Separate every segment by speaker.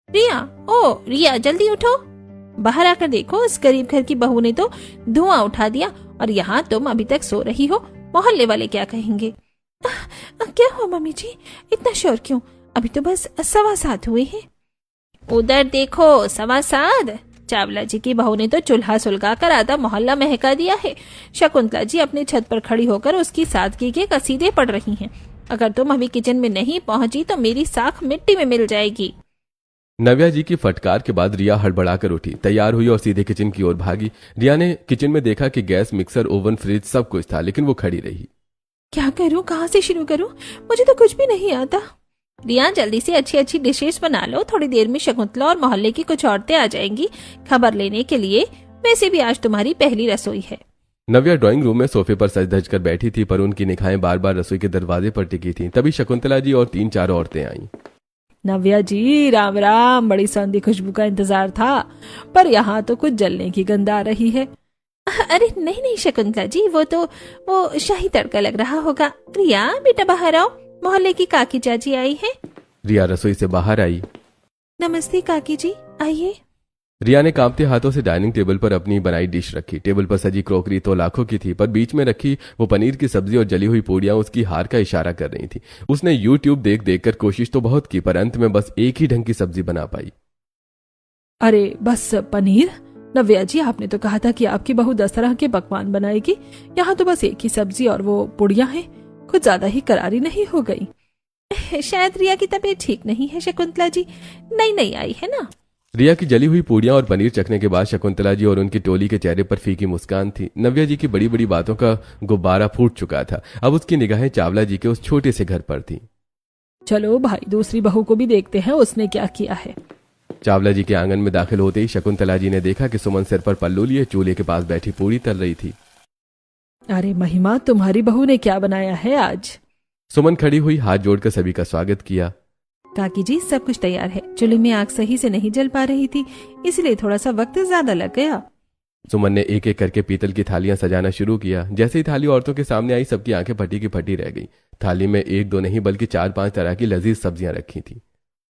Speaker 1: रिया, ओ रिया, जल्दी उठो, बाहर आकर देखो, इस गरीब घर की बहू ने तो धुआं उठा दिया और यहाँ तुम अभी तक सो रही हो। मोहल्ले वाले क्या कहेंगे? क्या हुआ मम्मी जी, इतना शोर क्यों? अभी तो बस 7:15 हुए हैं। उधर देखो, 7:15। चावला जी की बहू ने तो चूल्हा सुलगा कर आधा मोहल्ला महका दिया है। शकुंतला जी अपने छत पर खड़ी होकर उसकी सादगी के कसीदे पढ़ रही हैं। अगर तुम अभी किचन में नहीं पहुंची तो मेरी साख मिट्टी में मिल जाएगी।
Speaker 2: नव्या जी की फटकार के बाद रिया हड़बड़ाकर उठी, तैयार हुई और सीधे किचन की ओर भागी। रिया ने किचन में देखा कि गैस, मिक्सर, ओवन, फ्रिज सब कुछ था, लेकिन वो खड़ी रही।
Speaker 1: क्या करूं, कहाँ से शुरू करूं? मुझे तो कुछ भी नहीं आता। रिया, जल्दी से अच्छी अच्छी डिशेस बना लो, थोड़ी देर में शकुंतला और मोहल्ले की कुछ औरतें आ जाएंगी खबर लेने के लिए। वैसे भी आज तुम्हारी पहली रसोई है।
Speaker 2: नव्या ड्राइंग रूम में सोफे पर सज धज कर बैठी थी, पर उनकी निगाहें बार बार रसोई के दरवाजे पर टिकी थीं। तभी शकुंतला जी और 3-4 औरतें आईं।
Speaker 1: नव्या जी, राम राम। बड़ी सौंधी खुशबू का इंतजार था, पर यहाँ तो कुछ जलने की गंध आ रही है। अरे नहीं नहीं शकुंतला जी, वो शाही तड़का लग रहा होगा। रिया बेटा बाहर आओ, मोहल्ले की काकी चाची आई है।
Speaker 2: रिया रसोई से बाहर आई।
Speaker 1: नमस्ते काकी जी, आइए।
Speaker 2: रिया ने कांपते हाथों से डाइनिंग टेबल पर अपनी बनाई डिश रखी। टेबल पर सजी क्रॉकरी तो लाखों की थी, पर बीच में रखी वो पनीर की सब्जी और जली हुई पूड़ियां उसकी हार का इशारा कर रही थी। उसने यूट्यूब देख देख कर कोशिश तो बहुत की, पर अंत में बस एक ही ढंग की सब्जी बना पाई।
Speaker 1: अरे बस पनीर? नव्या जी, आपने तो कहा था कि आपकी बहू 10 तरह के पकवान बनाएगी। यहाँ तो बस एक ही सब्जी और वो पुड़िया है। कुछ ज्यादा ही करारी नहीं हो गई? शायद रिया की तबीयत ठीक नहीं है शकुंतला जी, नई आई है ना।
Speaker 2: रिया की जली हुई पूड़ियां और पनीर चखने के बाद शकुंतला जी और उनकी टोली के चेहरे पर फीकी मुस्कान थी। नव्या जी की बड़ी बड़ी बातों का गुब्बारा फूट चुका था। अब उसकी निगाहें चावला जी के उस छोटे से घर पर थी।
Speaker 1: चलो भाई, दूसरी बहू को भी देखते हैं उसने क्या किया है।
Speaker 2: चावला जी के आंगन में दाखिल होते ही शकुंतला जी ने देखा कि सुमन सिर पर पल्लू लिए चूल्हे के पास बैठी पूड़ी तल रही थी।
Speaker 1: अरे महिमा, तुम्हारी बहू ने क्या बनाया है आज?
Speaker 2: सुमन खड़ी हुई, हाथ जोड़कर सभी का स्वागत किया।
Speaker 1: काकी जी, सब कुछ तैयार है। चूल्हे में आग सही से नहीं जल पा रही थी, इसलिए थोड़ा सा वक्त ज्यादा लग गया।
Speaker 2: सुमन ने एक एक करके पीतल की थालियां सजाना शुरू किया। जैसे ही थाली औरतों के सामने आई, सबकी आंखें फटी की फटी रह गई। थाली में 1-2 नहीं बल्कि 4-5 तरह की लजीज सब्जियां रखी थी।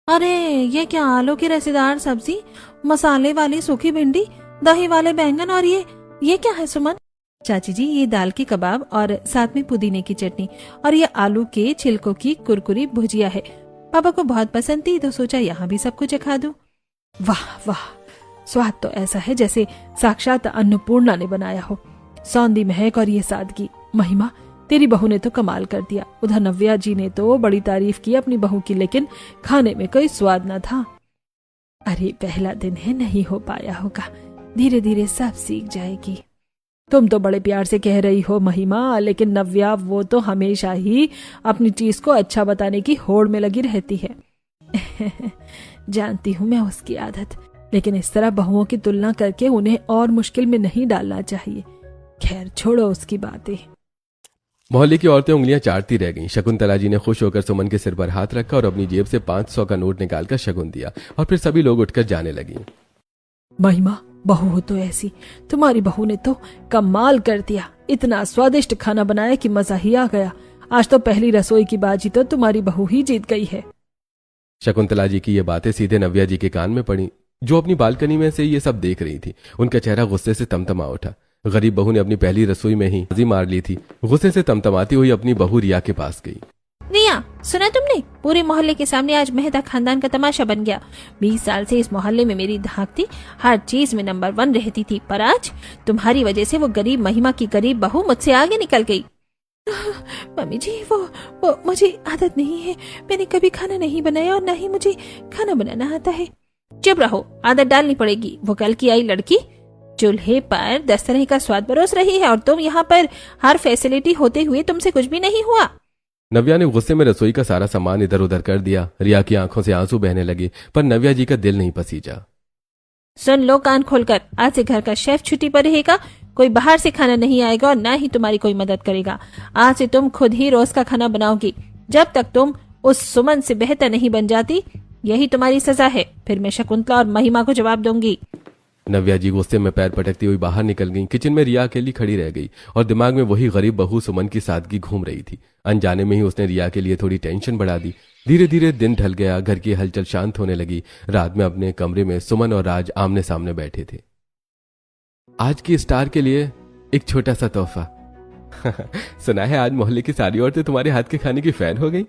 Speaker 1: अरे ये क्या, आलू की रसेदार सब्जी, मसाले वाली सूखी भिंडी, दही वाले बैंगन, और ये क्या है सुमन? चाची जी, ये दाल के कबाब और साथ में पुदीने की चटनी, और ये आलू के छिलकों की कुरकुरी भुजिया है। पापा को बहुत पसंद थी तो सोचा यहाँ भी सब कुछ चखा दूं। वाह वाह, स्वाद तो ऐसा है जैसे साक्षात अन्नपूर्णा ने बनाया हो। सौंधी महक और ये सादगी। महिमा, तेरी बहू ने तो कमाल कर दिया। उधर नव्या जी ने तो बड़ी तारीफ की अपनी बहू की, लेकिन खाने में कोई स्वाद न था। अरे पहला दिन है, नहीं हो पाया होगा, धीरे धीरे सब सीख जाएगी। तुम तो बड़े प्यार से कह रही हो महिमा, लेकिन नव्या वो तो हमेशा ही अपनी चीज को अच्छा बताने की होड़ में लगी रहती है। जानती हूँ मैं उसकी आदत, लेकिन इस तरह बहुओं की तुलना करके उन्हें और मुश्किल में नहीं डालना चाहिए। खैर छोड़ो उसकी बातें।
Speaker 2: मोहल्ले की औरतें उंगलियां चाटती रह गईं। शकुंतला जी ने खुश होकर सुमन के सिर पर हाथ रखा और अपनी जेब से 500 का नोट निकालकर शगुन दिया, और फिर सभी लोग उठकर जाने लगी।
Speaker 1: महिमा, बहू हो तो ऐसी, तुम्हारी बहू ने तो कमाल कर दिया। इतना स्वादिष्ट खाना बनाया कि मजा ही आ गया। आज तो पहली रसोई की बाजी तो तुम्हारी बहू ही जीत गई है।
Speaker 2: शकुंतला जी की ये बातें सीधे नव्या जी के कान में पड़ी, जो अपनी बालकनी में से ये सब देख रही थी। उनका चेहरा गुस्से से तमतमा उठा। गरीब बहू ने अपनी पहली रसोई में ही बाजी मार ली थी। गुस्से से तमतमाती हुई अपनी बहू रिया के पास गई।
Speaker 1: रिया, सुना तुमने? पूरे मोहल्ले के सामने आज मेहता खानदान का तमाशा बन गया। 20 साल से इस मोहल्ले में मेरी धाक थी, हर चीज में नंबर 1 रहती थी, पर आज तुम्हारी वजह से वो गरीब महिमा की गरीब बहू मुझसे आगे निकल गई। मम्मी जी, वो मुझे आदत नहीं है। मैंने कभी खाना नहीं बनाया और न ही मुझे खाना बनाना आता है। चुप रहो, आदत डालनी पड़ेगी। वो कल की आई लड़की चूल्हे पर 10 तरह का स्वाद परोस रही है और तुम यहाँ पर हर फैसिलिटी होते हुए तुमसे कुछ भी नहीं हुआ।
Speaker 2: नव्या ने गुस्से में रसोई का सारा सामान इधर उधर कर दिया। रिया की आंखों से आंसू बहने लगे, पर नव्या जी का दिल नहीं पसीजा।
Speaker 1: सुन लो कान खोलकर, आज से घर का शेफ छुट्टी पर रहेगा। कोई बाहर से खाना नहीं आएगा और ना ही तुम्हारी कोई मदद करेगा। आज से तुम खुद ही रोज का खाना बनाओगी। जब तक तुम उस सुमन से बेहतर नहीं बन जाती, यही तुम्हारी सजा है। फिर मैं शकुंतला और महिमा को जवाब दूंगी।
Speaker 2: नव्या जी गुस्से में पैर पटकती हुई बाहर निकल गई। किचन में रिया अकेली खड़ी रह गई और दिमाग में वही गरीब बहू सुमन की सादगी घूम रही थी। अनजाने में ही उसने रिया के लिए थोड़ी टेंशन बढ़ा दी। धीरे धीरे दिन ढल गया, घर की हलचल शांत होने लगी। रात में अपने कमरे में सुमन और राज आमने सामने बैठे थे। आज की स्टार के लिए एक छोटा सा तोहफा। सुना है आज मोहल्ले की सारी औरतें तुम्हारे हाथ के खाने की फैन हो गई।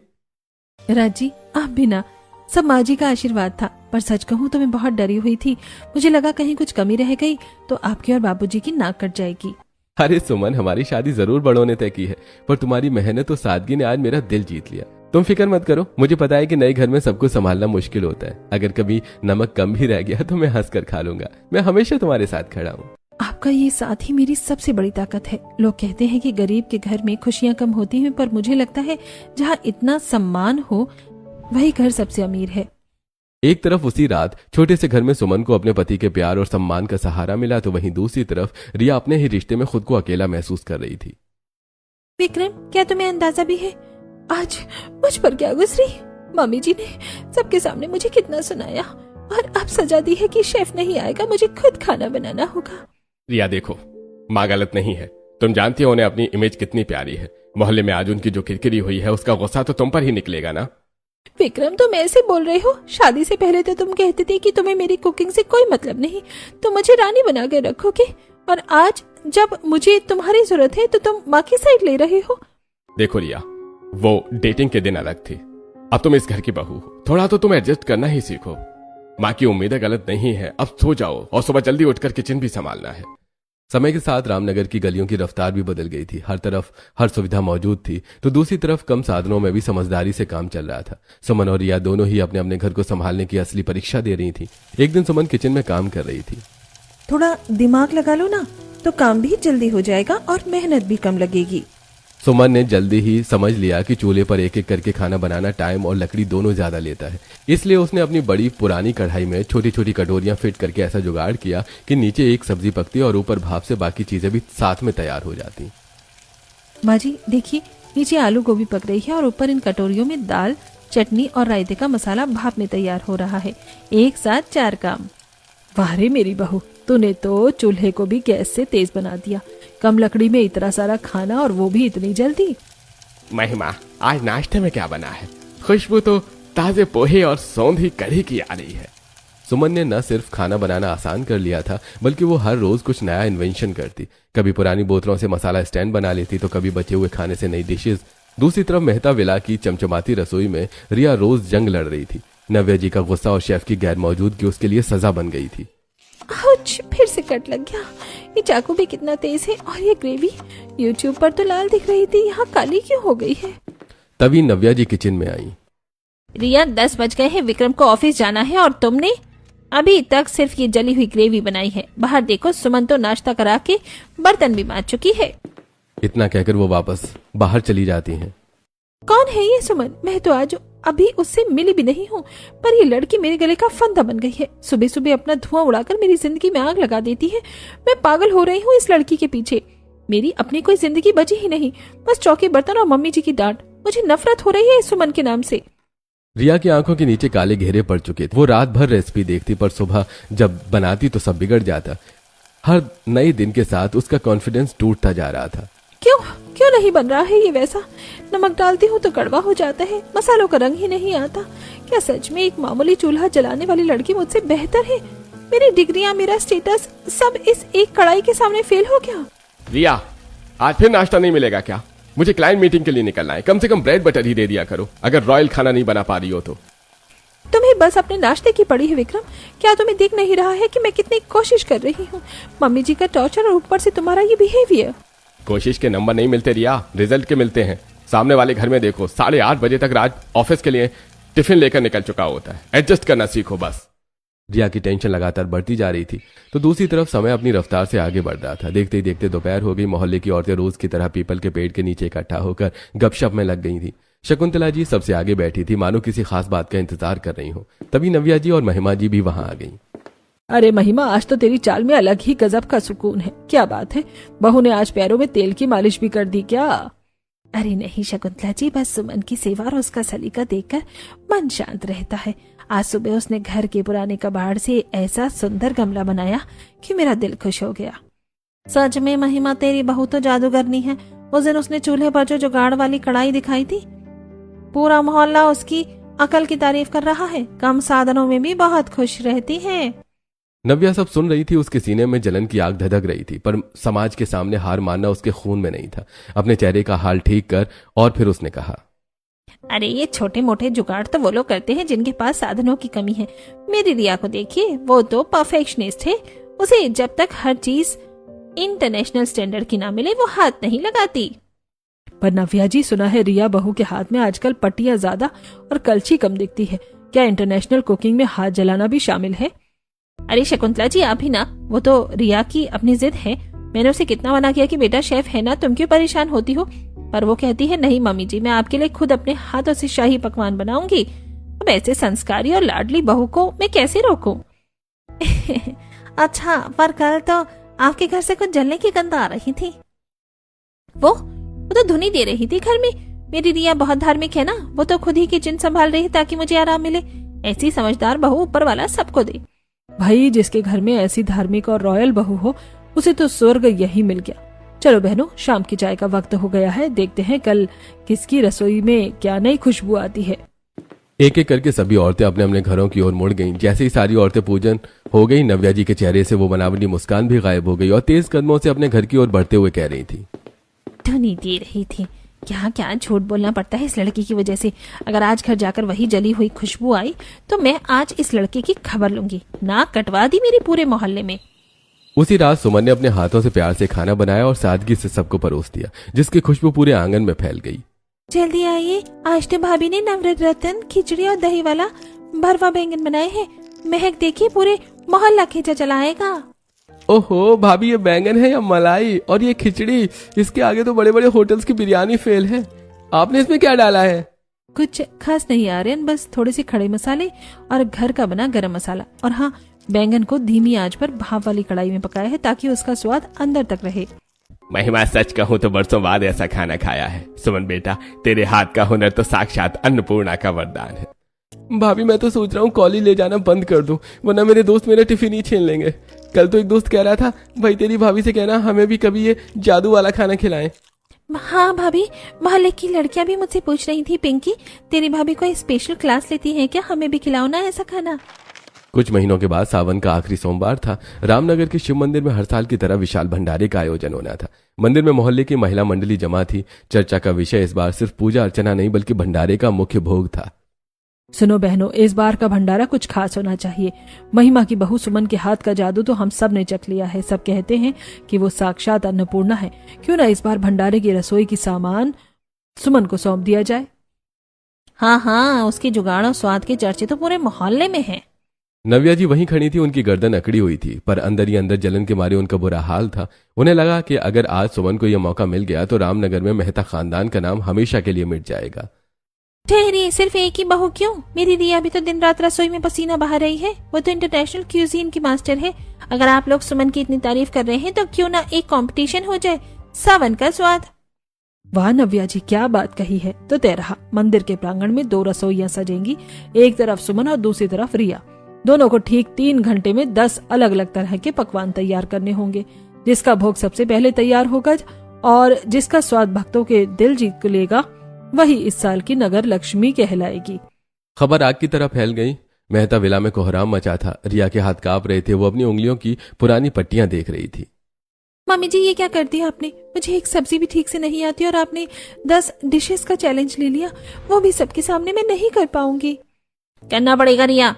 Speaker 1: राज जी आप भी ना, सब माँ जी का आशीर्वाद था, पर सच कहूँ तो मैं बहुत डरी हुई थी। मुझे लगा कहीं कुछ कमी रह गई तो आपकी और बाबूजी की नाक कट जाएगी।
Speaker 2: अरे सुमन, हमारी शादी जरूर बड़ों ने तय की है, पर तुम्हारी मेहनत और सादगी ने आज मेरा दिल जीत लिया। तुम फिक्र मत करो, मुझे पता है कि नए घर में सब कुछ संभालना मुश्किल होता है। अगर कभी नमक कम भी रह गया तो मैं हंस कर खा लूंगा। मैं हमेशा तुम्हारे साथ खड़ा हूँ।
Speaker 1: आपका ये साथ ही मेरी सबसे बड़ी ताकत है। लोग कहते हैं कि गरीब के घर में खुशियां कम होती हैं, पर मुझे लगता है जहाँ इतना सम्मान हो वही घर सबसे अमीर है।
Speaker 2: एक तरफ उसी रात छोटे से घर में सुमन को अपने पति के प्यार और सम्मान का सहारा मिला, तो वहीं दूसरी तरफ रिया अपने ही रिश्ते में खुद को अकेला महसूस कर रही थी।
Speaker 1: विक्रम, क्या तुम्हें अंदाजा भी है आज मुझ पर क्या गुजरी? मम्मी जी ने सबके सामने मुझे कितना सुनाया और अब सजा दी है कि शेफ नहीं आएगा, मुझे खुद खाना बनाना होगा।
Speaker 2: रिया देखो, माँ गलत नहीं है। तुम जानती हो उन्हें अपनी इमेज कितनी प्यारी है। मोहल्ले में आज उनकी जो किरकिरी हुई है उसका गुस्सा तो तुम पर ही निकलेगा ना।
Speaker 1: विक्रम, तुम ऐसे बोल रहे हो? शादी से पहले तो तुम कहते थे कि तुम्हें मेरी कुकिंग से कोई मतलब नहीं, तुम मुझे रानी बना कर रखोगे, और आज जब मुझे तुम्हारी जरूरत है तो तुम माँ की साइड ले रहे हो।
Speaker 2: देखो रिया, वो डेटिंग के दिन अलग थी, अब तुम इस घर की बहू हो, थोड़ा तो तुम एडजस्ट करना ही सीखो। माँ की उम्मीदें गलत नहीं है, अब सो जाओ और सुबह जल्दी उठकर किचन भी संभालना है। समय के साथ रामनगर की गलियों की रफ्तार भी बदल गई थी। हर तरफ हर सुविधा मौजूद थी, तो दूसरी तरफ कम साधनों में भी समझदारी से काम चल रहा था। सुमन और रिया दोनों ही अपने अपने घर को संभालने की असली परीक्षा दे रही थी। एक दिन सुमन किचन में काम कर रही थी।
Speaker 1: थोड़ा दिमाग लगा लो ना, तो काम भी जल्दी हो जाएगा और मेहनत भी कम लगेगी।
Speaker 2: सुमन ने जल्दी ही समझ लिया कि चूल्हे पर एक एक करके खाना बनाना टाइम और लकड़ी दोनों ज्यादा लेता है। इसलिए उसने अपनी बड़ी पुरानी कढ़ाई में छोटी छोटी कटोरियां फिट करके ऐसा जुगाड़ किया कि नीचे एक सब्जी पकती और ऊपर भाप से बाकी चीजें भी साथ में तैयार हो जाती।
Speaker 1: माँ जी देखिए, नीचे आलू गोभी पक रही है और ऊपर इन कटोरियों में दाल, चटनी और रायते का मसाला भाप में तैयार हो रहा है। एक साथ 4 काम। वाह रे मेरी बहू, तूने तो चूल्हे को भी गैस से तेज बना दिया। कम लकड़ी में इतना सारा खाना और वो भी इतनी जल्दी।
Speaker 2: महिमा, आज नाश्ते में क्या बना है? खुशबू तो ताजे पोहे और सौंधी कढ़ी की आ रही है। सुमन ने न सिर्फ खाना बनाना आसान कर लिया था, बल्कि वो हर रोज कुछ नया इन्वेंशन करती। कभी पुरानी बोतलों से मसाला स्टैंड बना लेती, तो कभी बचे हुए खाने से नई डिशेज। दूसरी तरफ मेहता विला की चमचमाती रसोई में रिया रोज जंग लड़ रही थी। नव्या जी का गुस्सा और शेफ की गैर मौजूदगी उसके लिए सजा बन गई थी।
Speaker 1: आउच, फिर से कट लग गया। ये चाकू भी कितना तेज है, और ये ग्रेवी यूट्यूब पर तो लाल दिख रही थी, यहाँ काली क्यों हो गई है?
Speaker 2: तभी नव्या जी किचन में आई।
Speaker 1: रिया, 10 बज गए हैं, विक्रम को ऑफिस जाना है और तुमने अभी तक सिर्फ ये जली हुई ग्रेवी बनाई है। बाहर देखो, सुमन तो नाश्ता करा के बर्तन भी मांज चुकी है।
Speaker 2: इतना कहकर वो वापस बाहर चली जाती हैं।
Speaker 1: कौन है ये सुमन? मैं तो आज अभी उससे मिली भी नहीं हूँ, पर ये लड़की मेरे गले का फंदा बन गई है। सुबह सुबह अपना धुआं उड़ाकर मेरी जिंदगी में आग लगा देती है। मैं पागल हो रही हूँ इस लड़की के पीछे। मेरी अपनी कोई जिंदगी बची ही नहीं, बस चौके बर्तन और मम्मी जी की डांट। मुझे नफरत हो रही है इस सुमन के नाम से।
Speaker 2: रिया की आंखों के नीचे काले घेरे पड़ चुके थे। वो रात भर रेसिपी देखती, पर सुबह जब बनाती तो सब बिगड़ जाता। हर नए दिन के साथ उसका कॉन्फिडेंस टूटता जा रहा था।
Speaker 1: क्यों नहीं बन रहा है ये वैसा? नमक डालती हूँ तो कड़वा हो जाता है, मसालों का रंग ही नहीं आता। क्या सच में एक मामूली चूल्हा जलाने वाली लड़की मुझसे बेहतर है? मेरी डिग्रियां, मेरा स्टेटस, सब इस एक कढ़ाई के सामने फेल हो गया।
Speaker 2: रिया, आज फिर नाश्ता नहीं मिलेगा क्या? मुझे क्लाइंट मीटिंग के लिए निकलना है। कम से कम ब्रेड बटर ही दे दिया करो, अगर रॉयल खाना नहीं बना पा रही हो तो।
Speaker 1: तुम्हें बस अपने नाश्ते की पड़ी है विक्रम। क्या तुम्हें दिख नहीं रहा है कि मैं कितनी कोशिश कर रही हूँ? मम्मी जी का टॉर्चर और ऊपर से तुम्हारा ये बिहेवियर।
Speaker 2: कोशिश के नंबर नहीं मिलते रिया, रिजल्ट के मिलते हैं। सामने वाले घर में देखो, 8:30 बजे तक राज ऑफिस के लिए टिफिन लेकर निकल चुका होता है। एडजस्ट करना सीखो बस। रिया की टेंशन लगातार बढ़ती जा रही थी, तो दूसरी तरफ समय अपनी रफ्तार से आगे बढ़ रहा था। देखते ही देखते दोपहर हो गई। मोहल्ले की औरतें रोज की तरह पीपल के पेड़ के नीचे इकट्ठा होकर गपशप में लग गई थी। शकुंतला जी सबसे आगे बैठी थी, मानो किसी खास बात का इंतजार कर रही हो। तभी नव्या जी और महिमा जी भी वहां आ गई।
Speaker 1: अरे महिमा, आज तो तेरी चाल में अलग ही गजब का सुकून है। क्या बात है, बहू ने आज पैरों में तेल की मालिश भी कर दी क्या? अरे नहीं शकुंतला जी, बस सुमन की सेवा और उसका सलीका देखकर मन शांत रहता है। आज सुबह उसने घर के पुराने कबाड़ से ऐसा सुंदर गमला बनाया कि मेरा दिल खुश हो गया। सच में महिमा, तेरी बहू तो जादूगरनी है। उस दिन उसने चूल्हे पर जो जुगाड़ वाली कढ़ाई दिखाई थी, पूरा मोहल्ला उसकी अकल की तारीफ कर रहा है। कम साधनों में भी बहुत खुश रहती है।
Speaker 2: नव्या सब सुन रही थी। उसके सीने में जलन की आग धधक रही थी, पर समाज के सामने हार मानना उसके खून में नहीं था। अपने चेहरे का हाल ठीक कर और फिर उसने कहा,
Speaker 1: अरे ये छोटे मोटे जुगाड़ तो वो लोग करते हैं जिनके पास साधनों की कमी है। मेरी रिया को देखिए, वो तो परफेक्शनिस्ट है। उसे जब तक हर चीज इंटरनेशनल स्टैंडर्ड की ना मिले वो हाथ नहीं लगाती।
Speaker 3: पर नव्या जी, सुना है रिया बहू के हाथ में आजकल पट्टियां ज्यादा और कलछी कम दिखती है। क्या इंटरनेशनल कुकिंग में हाथ जलाना भी शामिल है?
Speaker 1: अरे शकुंतला जी, आप ही ना, वो तो रिया की अपनी जिद है। मैंने उसे कितना मना किया कि बेटा शेफ है ना, तुम क्यों परेशान होती हो, पर वो कहती है नहीं मम्मी जी, मैं आपके लिए खुद अपने हाथों से शाही पकवान बनाऊंगी। अब ऐसे संस्कारी और लाडली बहू को मैं कैसे रोकूं? अच्छा, पर कल तो आपके घर से कुछ जलने की गंध आ रही थी। वो तो धुनी दे रही थी घर में। मेरी रिया बहुत धार्मिक है ना, वो तो खुद ही किचन संभाल रही है ताकि मुझे आराम मिले। ऐसी समझदार बहू ऊपर वाला सबको दे।
Speaker 3: भाई, जिसके घर में ऐसी धार्मिक और रॉयल बहू हो, उसे तो स्वर्ग यही मिल गया। चलो बहनों, शाम की चाय का वक्त हो गया है। देखते हैं कल किसकी रसोई में क्या नई खुशबू आती है।
Speaker 2: एक एक करके सभी औरतें अपने अपने घरों की ओर मुड़ गईं। जैसे ही सारी औरतें पूजन हो गई, नव्या जी के चेहरे से वो बनावटी मुस्कान भी गायब हो गई और तेज कदमों से अपने घर की ओर बढ़ते हुए कह रही थी,
Speaker 1: धुनी दे रही थी। क्या क्या झूठ बोलना पड़ता है इस लड़की की वजह से। अगर आज घर जाकर वही जली हुई खुशबू आई तो मैं आज इस लड़के की खबर लूंगी। नाक कटवा दी मेरी पूरे मोहल्ले में।
Speaker 2: उसी रात सुमन ने अपने हाथों से प्यार से खाना बनाया और सादगी से सबको परोस दिया, जिसकी खुशबू पूरे आंगन में फैल गई।
Speaker 1: जल्दी आइए, आज तो भाभी ने नवरत्न खिचड़ी और दही वाला भरवा बैंगन बनाए हैं। महक देखिए, पूरे मोहल्ला खींचा चलाएगा।
Speaker 2: ओहो भाभी, ये बैंगन है या मलाई? और ये खिचड़ी, इसके आगे तो बड़े बड़े होटल्स की बिरयानी फेल है। आपने इसमें क्या डाला है?
Speaker 1: कुछ खास नहीं आर्यन, बस थोड़े से खड़े मसाले और घर का बना गरम मसाला। और हाँ, बैंगन को धीमी आंच पर भाप वाली कढ़ाई में पकाया है ताकि उसका स्वाद अंदर तक रहे।
Speaker 4: महिमा, सच कहूँ तो बरसों बाद ऐसा खाना खाया है। सुमन बेटा, तेरे हाथ का हुनर तो साक्षात अन्नपूर्णा का वरदान है।
Speaker 2: भाभी, मैं तो सोच रहा हूँ कॉली ले जाना बंद कर दूं, वरना मेरे दोस्त मेरा टिफिन ही छीन लेंगे। कल तो एक दोस्त कह रहा था, भाई तेरी भाभी से कहना हमें भी कभी ये जादू वाला खाना खिलाएं।
Speaker 1: हाँ भाभी, मोहल्ले की लड़कियां भी मुझसे पूछ रही थी, पिंकी तेरी भाभी कोई स्पेशल क्लास लेती है क्या, हमें भी खिलाओ ना ऐसा खाना।
Speaker 2: कुछ महीनों के बाद सावन का आखिरी सोमवार था। रामनगर के शिव मंदिर में हर साल की तरह विशाल भंडारे का आयोजन होना था। मंदिर में मोहल्ले की महिला मंडली जमा थी। चर्चा का विषय इस बार सिर्फ पूजा अर्चना नहीं बल्कि भंडारे का मुख्य भोग था।
Speaker 3: सुनो बहनों, इस बार का भंडारा कुछ खास होना चाहिए। महिमा की बहू सुमन के हाथ का जादू तो हम सब ने चख लिया है। सब कहते हैं कि वो साक्षात अन्नपूर्णा है। क्यों ना इस बार भंडारे की रसोई की सामान सुमन को सौंप दिया जाए।
Speaker 1: हाँ हाँ, उसके जुगाड़ और स्वाद के चर्चे तो पूरे मोहल्ले में हैं।
Speaker 2: नव्या जी वहीं खड़ी थी। उनकी गर्दन अकड़ी हुई थी, पर अंदर ही अंदर जलन के मारे उनका बुरा हाल था। उन्हें लगा कि अगर आज सुमन को यह मौका मिल गया तो रामनगर में मेहता खानदान का नाम हमेशा के लिए मिट जाएगा।
Speaker 1: ठहरिए, सिर्फ एक ही बहू क्यों? मेरी रिया भी तो दिन रात रसोई में पसीना बहा रही है। वो तो इंटरनेशनल क्यूजीन की मास्टर है। अगर आप लोग सुमन की इतनी तारीफ कर रहे हैं तो क्यों ना एक कंपटीशन हो जाए, सावन का स्वाद।
Speaker 3: वाह नव्या जी, क्या बात कही है। तो तय रहा, मंदिर के प्रांगण में 2 रसोइयां सजेंगी, एक तरफ सुमन और दूसरी तरफ रिया। दोनों को ठीक 3 घंटे में 10 अलग अलग तरह के पकवान तैयार करने होंगे। जिसका भोग सबसे पहले तैयार होगा और जिसका स्वाद भक्तों के दिल जीत लेगा, वही इस साल की नगर लक्ष्मी कहलाएगी।
Speaker 2: खबर आग की तरह फैल गई। मेहता विला में कोहराम मचा था। रिया के हाथ कांप रहे थे। वो अपनी उंगलियों की पुरानी पट्टियां देख रही थी।
Speaker 1: मम्मी जी, ये क्या कर दिया आपने? मुझे एक सब्जी भी ठीक से नहीं आती और आपने 10 डिशेस का चैलेंज ले लिया, वो भी सबके सामने। मैं नहीं कर पाऊंगी। करना पड़ेगा रिया।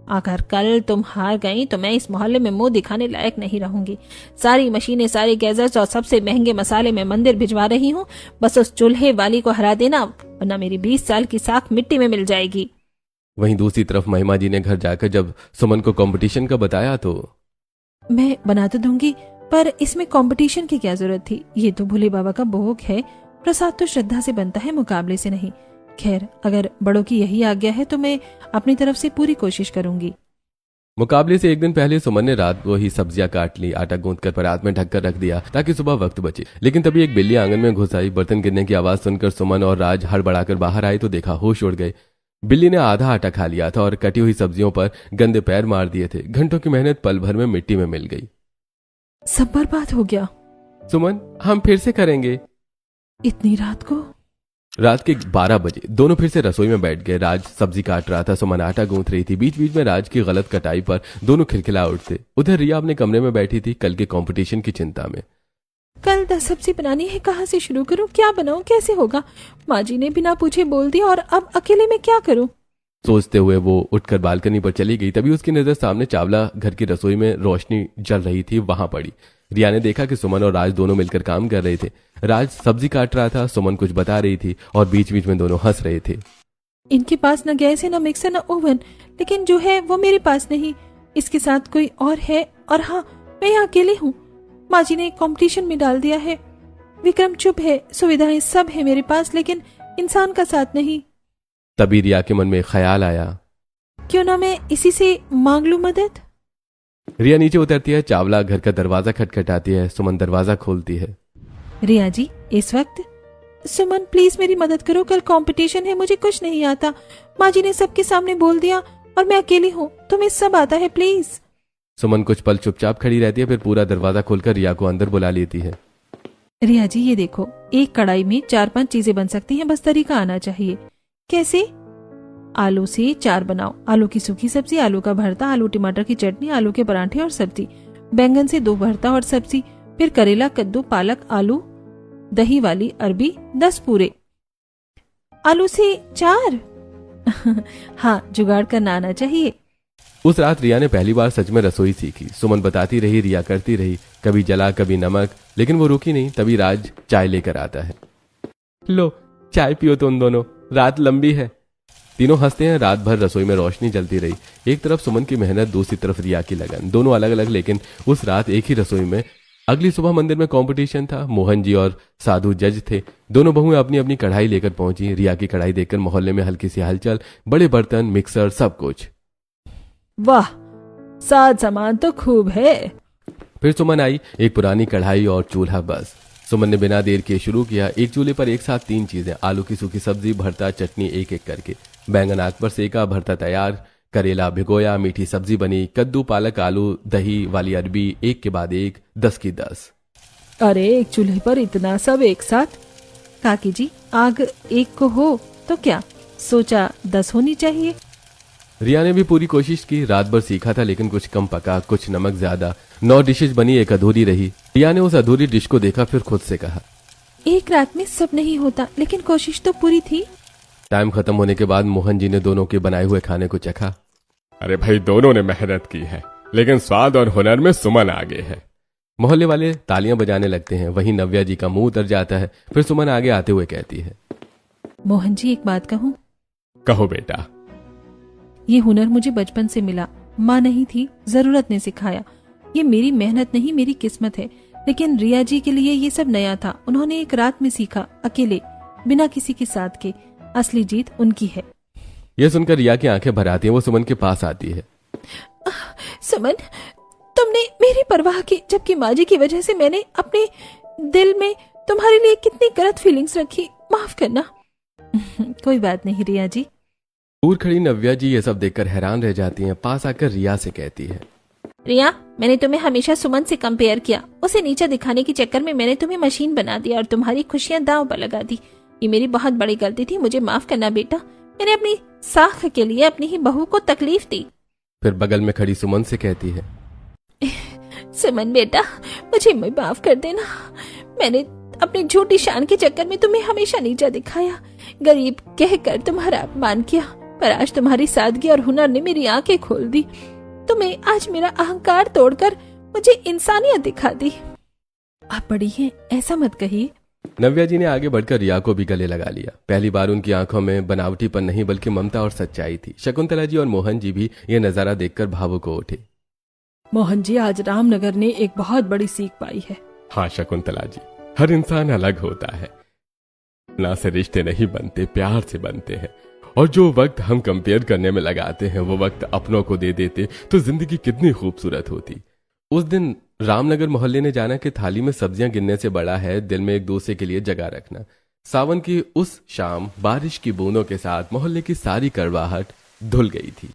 Speaker 1: अगर कल तुम हार गई तो मैं इस मोहल्ले में मुंह दिखाने लायक नहीं रहूंगी। सारी मशीनें, सारे गैजेट्स और सबसे महंगे मसाले मैं मंदिर भिजवा रही हूँ। बस उस चूल्हे वाली को हरा देना, वरना मेरी 20 साल की साख मिट्टी में मिल जाएगी।
Speaker 2: वहीं दूसरी तरफ महिमा जी ने घर जाकर जब सुमन को कंपटीशन का बताया तो
Speaker 1: मैं बना तो दूंगी, पर इसमें कंपटीशन की क्या जरूरत थी? ये तो भोले बाबा का भोग है। प्रसाद तो श्रद्धा से बनता है, मुकाबले से नहीं। खैर, अगर बड़ों की यही आज्ञा है तो मैं अपनी तरफ से पूरी कोशिश करूंगी।
Speaker 2: मुकाबले से एक दिन पहले सुमन ने रात को ही सब्जियां काट ली, आटा गूंथकर परात में ढककर रख दिया ताकि सुबह वक्त बचे। लेकिन तभी एक बिल्ली आंगन में घुस आई। बर्तन गिरने की आवाज सुनकर सुमन और राज हड़बड़ाकर बाहर आए तो देखा होश उड़ गए। बिल्ली ने आधा आटा खा लिया था और कटी हुई सब्जियों पर गंदे पैर मार दिए थे। घंटों की मेहनत पल भर में मिट्टी में मिल गई।
Speaker 3: सब बर्बाद हो गया।
Speaker 2: सुमन, हम फिर से करेंगे।
Speaker 3: इतनी रात को?
Speaker 2: रात के 12 बजे दोनों फिर से रसोई में बैठ गए। राज सब्जी काट रहा था, सुमन आटा गूंथ रही थी। बीच बीच में राज की गलत कटाई पर दोनों खिलखिला उठते। उधर रिया अपने कमरे में बैठी थी, कल के कंपटीशन की चिंता में।
Speaker 3: कल 10 सब्जी बनानी है, कहाँ से शुरू करूं, क्या बनाऊं, कैसे होगा? माँ जी ने बिना पूछे बोल दिया और अब अकेले में क्या करूं?
Speaker 2: सोचते हुए वो उठकर बालकनी पर चली गई। तभी उसकी नजर सामने चावला घर की रसोई में रोशनी जल रही थी, वहां पड़ी। रिया ने देखा कि सुमन और राज दोनों मिलकर काम कर रहे थे। राज सब्जी काट रहा था, सुमन कुछ बता रही थी और बीच बीच में दोनों हंस रहे थे।
Speaker 3: इनके पास न गैस है, न मिक्सर, न ओवन, लेकिन जो है वो मेरे पास नहीं। इसके साथ कोई और है और हाँ, मैं यहाँ अकेले हूँ। माँ जी ने कंपटीशन में डाल दिया है। विक्रम चुप है, सुविधाएं सब है मेरे पास, लेकिन इंसान का साथ नहीं।
Speaker 2: तभी रिया के मन में ख्याल आया,
Speaker 3: क्यों ना मैं इसी से मांग लूं मदद।
Speaker 2: रिया नीचे उतरती है। चावला घर का दरवाजा खटखटाती है। सुमन दरवाजा खोलती है।
Speaker 3: रिया जी, इस वक्त? सुमन प्लीज मेरी मदद करो, कल कंपटीशन है, मुझे कुछ नहीं आता। माँ जी ने सबके सामने बोल दिया और मैं अकेली हूँ, तुम्हें सब आता है, प्लीज।
Speaker 2: सुमन कुछ पल चुपचाप खड़ी रहती है, फिर पूरा दरवाजा खोलकर रिया को अंदर बुला लेती है।
Speaker 3: रिया जी ये देखो, एक कढ़ाई में 4-5 चीजें बन सकती हैं, बस तरीका आना चाहिए। कैसे? आलू से 4 बनाओ। आलू की सूखी सब्जी, आलू का भरता, आलू टमाटर की चटनी, आलू के पराठे और सब्जी, बैंगन से 2 भरता और सब्जी, फिर करेला, कद्दू, पालक, आलू, दही वाली अरबी 10 पूरे। आलू से 4? हाँ, जुगाड़ करना आना चाहिए।
Speaker 2: उस रात रिया ने पहली बार सच में रसोई सीखी। सुमन बताती रही, रिया करती रही, कभी जला कभी नमक, लेकिन वो रुकी नहीं। तभी राज चाय लेकर आता है। लो चाय पियो तुम दोनों, रात लंबी है। तीनों हंसते हैं। रात भर रसोई में रोशनी जलती रही। एक तरफ सुमन की मेहनत, दूसरी तरफ रिया की लगन। दोनों अलग अलग, लेकिन उस रात एक ही रसोई में। अगली सुबह मंदिर में कंपटीशन था। मोहन जी और साधु जज थे। दोनों बहुएं अपनी अपनी कढ़ाई लेकर पहुंची। रिया की कढ़ाई देखकर मोहल्ले में हल्की सी हलचल, बड़े बर्तन, मिक्सर, सब कुछ।
Speaker 3: वाह, साज सामान तो खूब है।
Speaker 2: फिर सुमन आई, एक पुरानी कढ़ाई और चूल्हा। बस सुमन ने बिना देर किए शुरू किया। एक चूल्हे पर एक साथ 3 चीजें, आलू की सूखी सब्जी, भरता, चटनी, एक एक करके। बैंगन आग पर सेका, भरता तैयार, करेला भिगोया, मीठी सब्जी बनी, कद्दू, पालक, आलू, दही वाली अरबी, एक के बाद एक, 10 की 10।
Speaker 3: अरे एक चूल्हे पर इतना सब एक साथ? काकी जी, आग एक को हो तो क्या, सोचा 10 होनी चाहिए।
Speaker 2: रिया ने भी पूरी कोशिश की। रात भर सीखा था, लेकिन कुछ कम पका, कुछ नमक ज्यादा। 9 डिशेज बनी, एक अधूरी रही। रिया ने उस अधूरी डिश को देखा, फिर खुद से कहा,
Speaker 3: एक रात में सब नहीं होता, लेकिन कोशिश तो पूरी थी।
Speaker 2: टाइम खत्म होने के बाद मोहन जी ने दोनों के बनाए हुए खाने को चखा।
Speaker 4: अरे भाई, दोनों ने मेहनत की है, लेकिन स्वाद और हुनर में सुमन आगे है।
Speaker 2: मोहल्ले वाले तालियां बजाने लगते हैं। वहीं नव्या जी का मुंह उतर जाता है। फिर सुमन आगे आते हुए कहती है,
Speaker 3: मोहन जी एक बात कहूँ?
Speaker 4: कहो बेटा।
Speaker 3: ये हुनर मुझे बचपन से मिला, माँ नहीं थी, जरूरत ने सिखाया। ये मेरी मेहनत नहीं, मेरी किस्मत है। लेकिन रिया जी के लिए ये सब नया था। उन्होंने एक रात में सीखा, अकेले, बिना किसी के साथ के। असली जीत उनकी है।
Speaker 2: यह सुनकर रिया की आंखें भर आती हैं। वो सुमन के पास आती है।
Speaker 3: सुमन, तुमने मेरी परवाह की, जबकि माँ जी की वजह से मैंने अपने दिल में तुम्हारे लिए कितनी गलत फीलिंग्स रखी, माफ करना। कोई बात नहीं रिया जी।
Speaker 2: दूर खड़ी नव्या जी ये सब देखकर हैरान रह जाती हैं। पास आकर रिया से कहती है,
Speaker 3: रिया, मैंने तुम्हें हमेशा सुमन से कंपेयर किया। उसे नीचा दिखाने के चक्कर में मैंने तुम्हें मशीन बना दिया और तुम्हारी खुशियां दांव पर लगा दी। ये मेरी बहुत बड़ी गलती थी, मुझे माफ करना बेटा। मैंने अपनी साख के लिए अपनी ही बहू को तकलीफ दी।
Speaker 2: फिर बगल में खड़ी सुमन से कहती है,
Speaker 3: सुमन बेटा, मुझे माफ कर देना। मैंने अपनी झूठी शान के चक्कर में तुम्हें हमेशा नीचा दिखाया, गरीब कहकर तुम्हारा अपमान किया। पर आज तुम्हारी सादगी और हुनर ने मेरी आंखें खोल दी। तुम्हें आज मेरा अहंकार तोड़कर मुझे इंसानियत दिखा दी। आप बड़ी हैं, ऐसा मत कहिए।
Speaker 2: नव्या जी ने आगे बढ़कर रिया को भी गले लगा लिया। पहली बार उनकी आंखों में बनावटीपन नहीं, बल्कि ममता और सच्चाई थी। शकुंतला जी और मोहन जी भी ये नजारा देखकर भावुक हो उठे।
Speaker 3: मोहन जी, आज रामनगर ने एक बहुत बड़ी सीख पाई है।
Speaker 4: हाँ शकुंतला जी, हर इंसान अलग होता है। ना से रिश्ते नहीं बनते, प्यार से बनते हैं। और जो वक्त हम कंपेयर करने में लगाते हैं, वो वक्त अपनों को दे देते तो जिंदगी कितनी खूबसूरत होती। उस दिन रामनगर मोहल्ले ने जाना कि थाली में सब्जियां गिनने से बड़ा है दिल में एक दूसरे के लिए जगह रखना।
Speaker 2: सावन की उस शाम बारिश की बूंदों के साथ मोहल्ले की सारी कड़वाहट धुल गई थी।